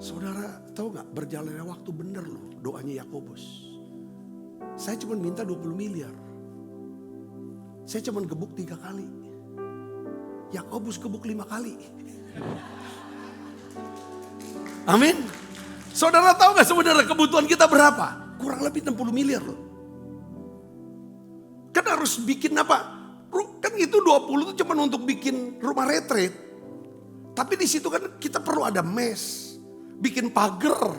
Saudara tahu nggak, berjalannya waktu bener loh doanya Yakobus. Saya cuma minta 20 miliar. Saya cuma gebuk 3 kali. Yakobus gebuk 5 kali. Amin. Saudara tahu nggak sebenarnya kebutuhan kita berapa? Kurang lebih 60 miliar loh. Kan harus bikin apa? Kan itu 20 itu cuma untuk bikin rumah retreat. Tapi di situ kan kita perlu ada mes. Bikin pagar,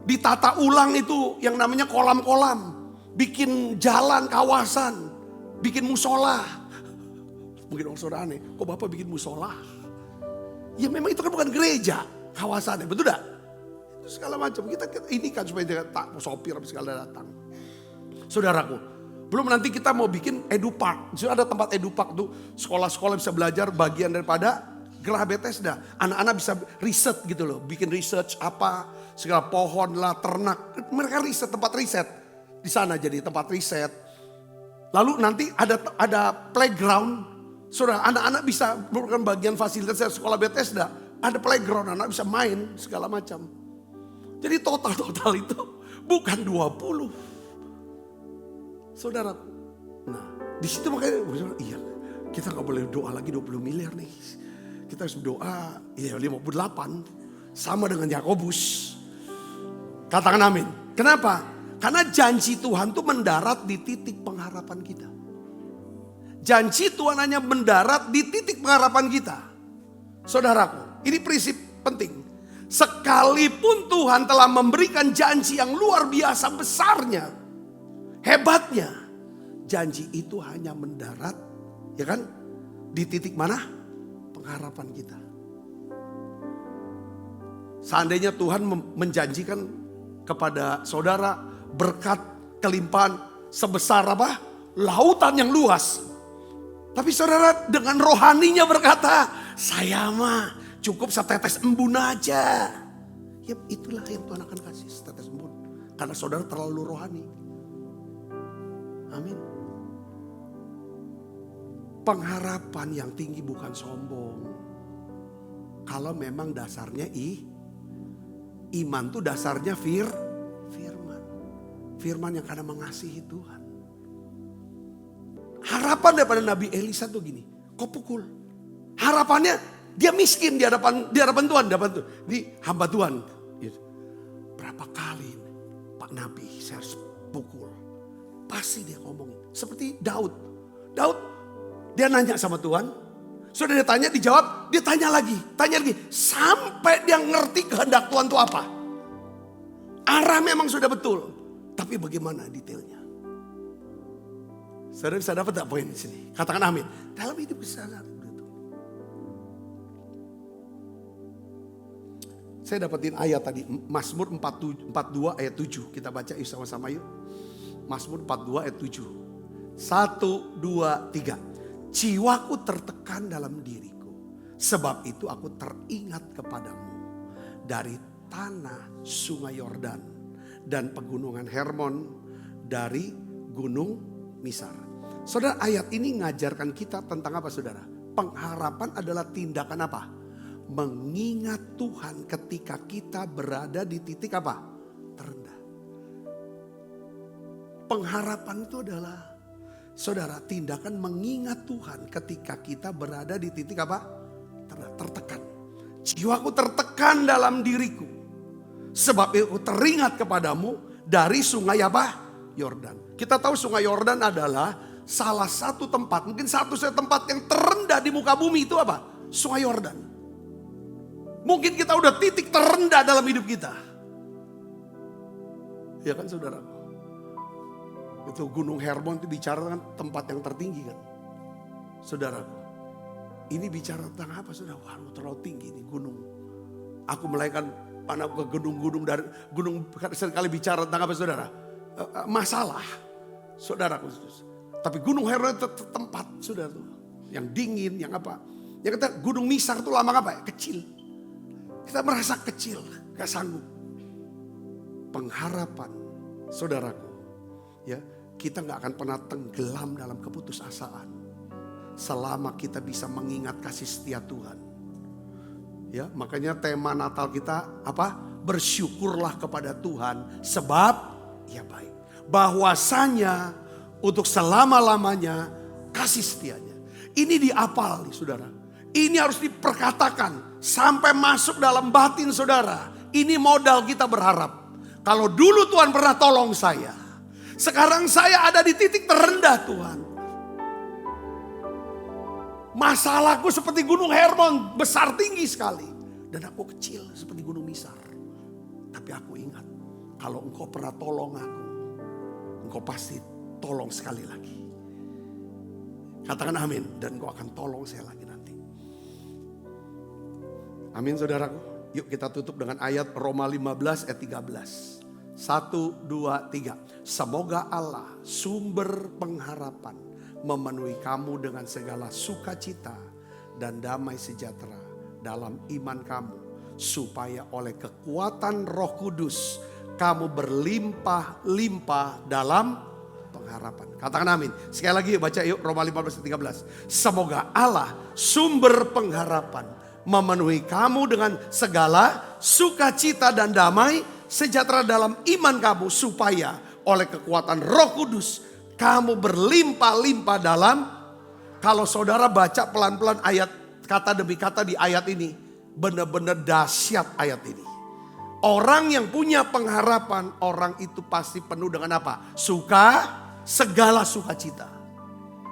ditata ulang itu yang namanya kolam-kolam, bikin jalan kawasan, bikin musola. Mungkin orang saudara aneh, kok Bapak bikin musola? Ya memang itu kan bukan gereja, kawasannya, betul tidak? Itu segala macam, kita ini kan supaya dia tak sopir segala datang. Saudaraku, belum nanti kita mau bikin edupark, sudah ada tempat edupark tuh, sekolah-sekolah bisa belajar bagian daripada Geraha Bethesda. Anak-anak bisa riset gitu loh. Bikin research apa. Segala pohon lah, ternak. Mereka riset, tempat riset. Di sana jadi tempat riset. Lalu nanti ada playground. Saudara, anak-anak bisa merupakan bagian fasilitas sekolah Bethesda. Ada playground, anak bisa main segala macam. Jadi total itu bukan 20. Saudara. Nah, di situ makanya iya, kita gak boleh doa lagi 20 miliar nih. Kita harus berdoa, ya 58 sama dengan Yakobus. Katakan amin. Kenapa? Karena janji Tuhan itu mendarat di titik pengharapan kita. Janji Tuhan hanya mendarat di titik pengharapan kita. Saudaraku, ini prinsip penting. Sekalipun Tuhan telah memberikan janji yang luar biasa besarnya, hebatnya, janji itu hanya mendarat, ya kan? Di titik mana? Pengharapan kita. Seandainya Tuhan menjanjikan kepada saudara berkat kelimpahan sebesar apa? Lautan yang luas. Tapi saudara dengan rohaninya berkata, saya mah cukup setetes embun aja. Ya itulah yang Tuhan akan kasih, setetes embun. Karena saudara terlalu rohani. Amin. Pengharapan yang tinggi bukan sombong. Kalau memang dasarnya iman tuh dasarnya firman. Firman yang karena mengasihi Tuhan. Harapan daripada Nabi Elisa tuh gini, kau pukul. Harapannya dia miskin di hadapan Tuhan, di hamba Tuhan. Berapa kali Pak Nabi saya harus pukul. Pasti dia ngomongin. Seperti Daud. Dia nanya sama Tuhan. Sudah dia tanya, dijawab. Dia tanya lagi. Sampai dia ngerti kehendak Tuhan itu apa. Arah memang sudah betul. Tapi bagaimana detailnya? Saudara bisa dapat tak poin di sini? Katakan amin. Dalam hidup kesadaran. Saya dapetin ayat tadi. Mazmur 42 ayat 7. Kita baca yuk sama-sama yuk. Mazmur 42 ayat 7. 1, 2, 3. Jiwaku tertekan dalam diriku. Sebab itu aku teringat kepadamu. Dari tanah sungai Yordan. Dan pegunungan Hermon. Dari gunung Misar. Saudara, ayat ini ngajarkan kita tentang apa saudara? Pengharapan adalah tindakan apa? Mengingat Tuhan ketika kita berada di titik apa? Terendah. Pengharapan itu adalah saudara, tindakan mengingat Tuhan ketika kita berada di titik apa? Tertekan. Jiwaku tertekan dalam diriku. Sebab aku teringat kepadamu dari sungai apa? Yordan. Kita tahu sungai Yordan adalah salah satu tempat, mungkin satu-satunya tempat yang terendah di muka bumi itu apa? Sungai Yordan. Mungkin kita udah titik terendah dalam hidup kita. Ya kan saudara? Itu Gunung Hermon itu bicara kan tempat yang tertinggi kan. Saudara, ini bicara tentang apa saudara? Wah, terlalu tinggi ini gunung. Aku melahirkan anak ke gunung-gunung dari gunung seringkali bicara tentang apa saudara? Masalah, saudara khusus. Tapi Gunung Hermon itu tempat saudara tuh, yang dingin, yang apa? Yang kata Gunung Misar itu lama apa? Kecil. Kita merasa kecil, gak sanggup. Pengharapan, saudaraku, ya kita gak akan pernah tenggelam dalam keputusasaan selama kita bisa mengingat kasih setia Tuhan. Ya, makanya tema Natal kita apa? Bersyukurlah kepada Tuhan sebab ia baik. Bahwasanya untuk selama-lamanya kasih setianya. Ini diapal nih saudara. Ini harus diperkatakan sampai masuk dalam batin saudara. Ini modal kita berharap. Kalau dulu Tuhan pernah tolong saya. Sekarang saya ada di titik terendah Tuhan. Masalahku seperti Gunung Hermon, besar tinggi sekali. Dan aku kecil seperti Gunung Misar. Tapi aku ingat, kalau engkau pernah tolong aku, engkau pasti tolong sekali lagi. Katakan amin, dan engkau akan tolong saya lagi nanti. Amin saudaraku. Yuk kita tutup dengan ayat Roma 15 ayat 13. 1, 2, 3. Semoga Allah sumber pengharapan memenuhi kamu dengan segala sukacita dan damai sejahtera dalam iman kamu. Supaya oleh kekuatan Roh Kudus kamu berlimpah-limpah dalam pengharapan. Katakan amin. Sekali lagi baca yuk Roma 15 ayat 13. Semoga Allah sumber pengharapan memenuhi kamu dengan segala sukacita dan damai sejahtera dalam iman kamu. Supaya oleh kekuatan Roh Kudus kamu berlimpah-limpah dalam. Kalau saudara baca pelan-pelan ayat kata demi kata di ayat ini, benar-benar dahsyat ayat ini. Orang yang punya pengharapan, orang itu pasti penuh dengan apa? Segala sukacita.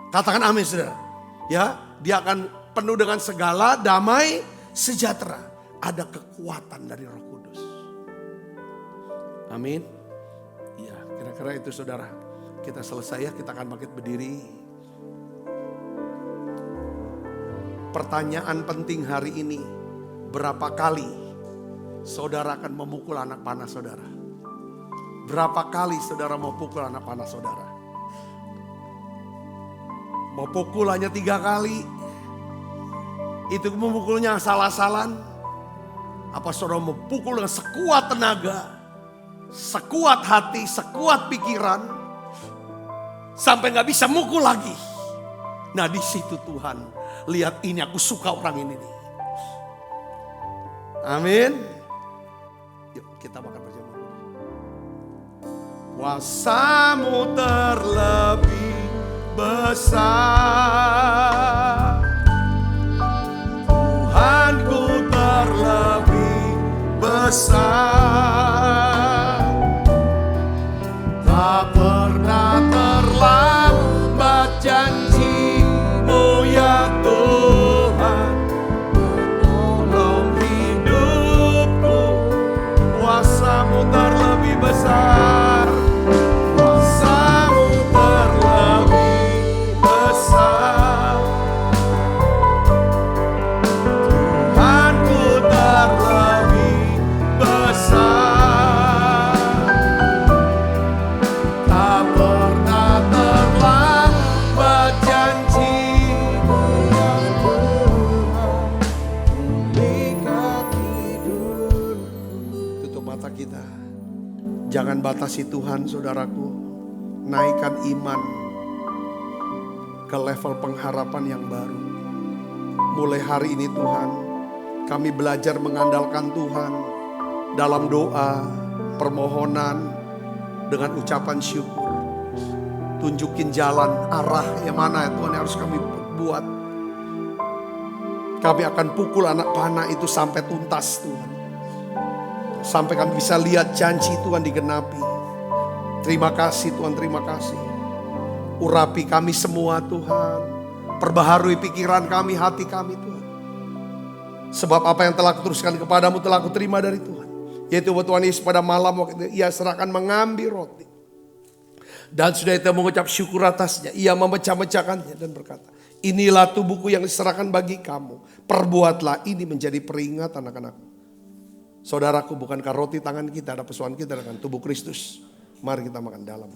Katakan amin saudara. Ya, dia akan penuh dengan segala damai sejahtera. Ada kekuatan dari Roh Kudus. Amin. Ya, kira-kira itu saudara. Kita selesai ya, kita akan bangkit berdiri. Pertanyaan penting hari ini, berapa kali saudara akan memukul anak panah saudara? Berapa kali saudara mau pukul anak panah saudara? Mau pukul hanya 3 kali? Itu memukulnya asal-asalan? Apa saudara mau pukul dengan sekuat tenaga, sekuat hati, sekuat pikiran? Sampai gak bisa mukul lagi. Nah di situ Tuhan, lihat ini aku suka orang ini nih. Amin. Yuk kita makan bersama. Kuasamu terlebih besar, Tuhanku terlebih besar. Tak pernah terlambat janji-Mu ya Tuhan, menolong hidupku. Kuasa-Mu terlebih besar, Kuasa-Mu terlebih besar. Tuhanku terlebih besar. Tak pernah terlambat janji-Mu ya Tuhan, pulihkan hidupku. Tutup mata kita. Jangan batasi Tuhan saudaraku. Naikkan iman ke level pengharapan yang baru. Mulai hari ini Tuhan, kami belajar mengandalkan Tuhan dalam doa, permohonan, dengan ucapan syukur. Tunjukin jalan, arah yang mana Tuhan yang harus kami buat. Kami akan pukul anak panah itu sampai tuntas Tuhan. Sampai kami bisa lihat janji Tuhan digenapi. Terima kasih Tuhan, terima kasih. Urapi kami semua Tuhan. Perbaharui pikiran kami, hati kami Tuhan. Sebab apa yang telah kuteruskan kepadamu telah kuterima dari Tuhan. Yaitu bahwa Tuhan Yesus pada malam waktu itu ia serahkan mengambil roti. Dan sudah itu mengucap syukur atasnya. Ia memecah-mecahkannya dan berkata, inilah tubuhku yang diserahkan bagi kamu. Perbuatlah ini menjadi peringatan anak-anakku. Saudaraku, bukankah roti tangan kita ada pesuan kita dengan tubuh Kristus? Mari kita makan dalam.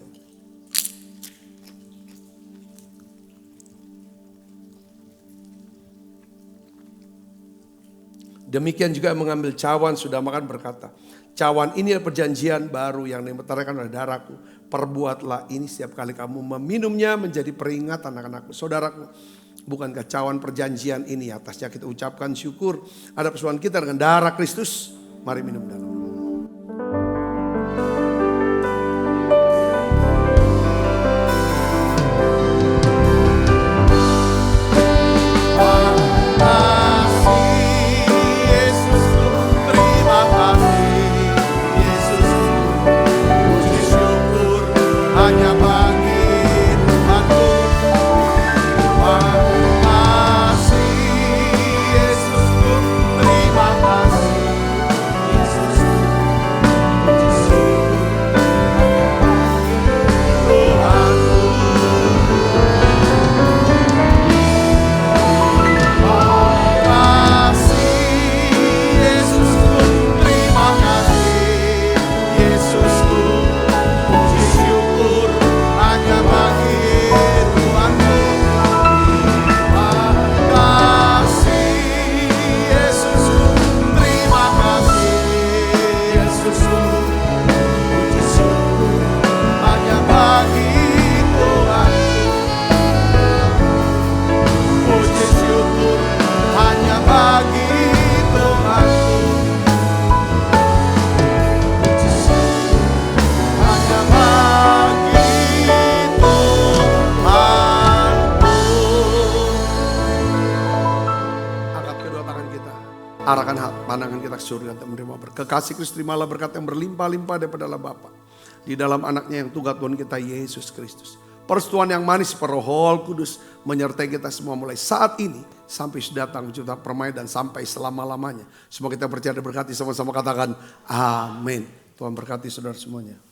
Demikian juga mengambil cawan sudah makan berkata, cawan ini adalah perjanjian baru yang dimeteraikan oleh darahku. Perbuatlah ini setiap kali kamu meminumnya menjadi peringatan anak-anakku. Saudaraku, bukankah cawan perjanjian ini atasnya kita ucapkan syukur. Ada persoalan kita dengan darah Kristus. Mari minum dalam. Arahkan pandangan kita ke surga untuk menerima berkat. Kekasih Kristus, terimalah berkat yang berlimpah-limpah daripada Allah Bapa. Di dalam anaknya yang tunggal Tuhan kita Yesus Kristus. Persetujuan yang manis per Roh Kudus menyertai kita semua mulai saat ini sampai sudah datang juta permai dan sampai selama-lamanya. Semua kita percaya dan berkati sama-sama katakan amin. Tuhan berkati saudara semuanya.